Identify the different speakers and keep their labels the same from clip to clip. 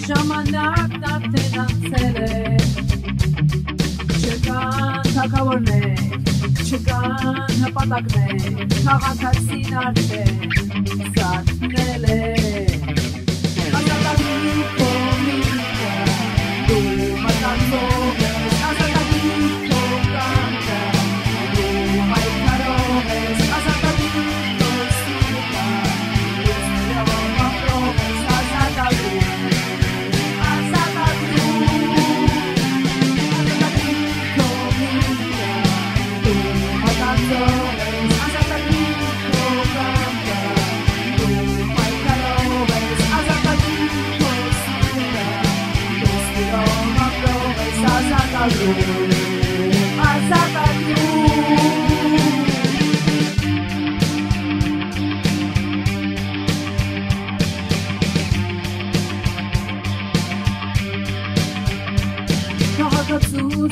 Speaker 1: Ժամանակ արդեն անցել է, չկան թագավորներ, չկան նպատակներ, քաղաքացին արդեն զարթնել է, ազատագրի կոմիկը, դու մտածող ես, ազատագրի կոկանքը, դու պայքարող ես, ազատագրի կոստիկը, ես ներով ապրող ես, ազատագրի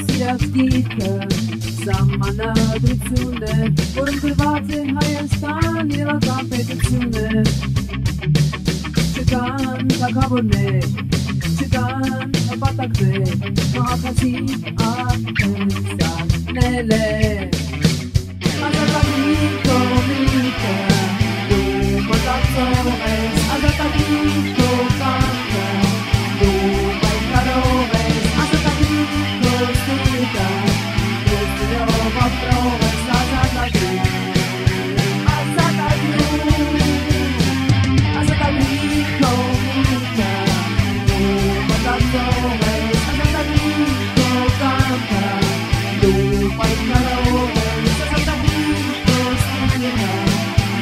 Speaker 1: Սիրակտիկը Սամանադրություն է, որում գրված է Հայաստան իրական պետությունը Չկան թագավորներ, չկան նպատակներ Քաղաքացին արդեն զարթնել է Ազատագրի կոմիկը, դու մտածող ես Ազատագրի կոկանքը, դու պայքարող ես Ազատագրի կոստիկը, ես ներով ապրող ես Ազատագրի կոմիկը, դու մտածող ես Ազատագրի կոկանքը, դու պայքարող ես Ազատագրի կոստիկը,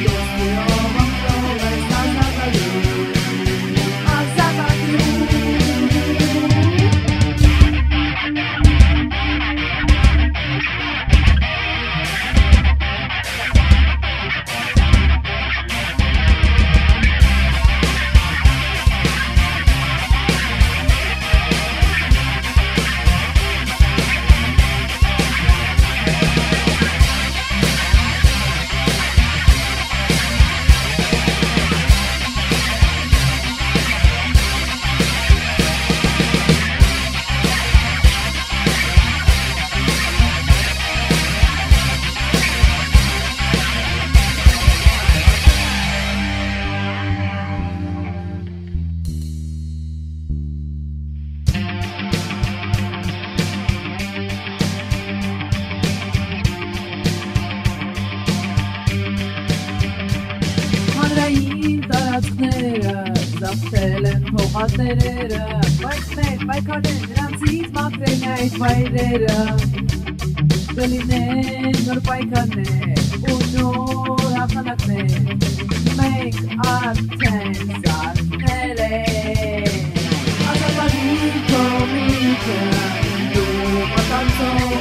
Speaker 1: ես ներով ապրող ես Ազատագրի Զավթել են փողատերերը, բայց մեր պայքարեն նրանցից մաքրեն այդ վայրերը Կլինեն նոր պայքարներ ու նոր հաղթանակներ Մենք արդեն զարթնել ենք Ազատագրի կոմիկը, դու մտածող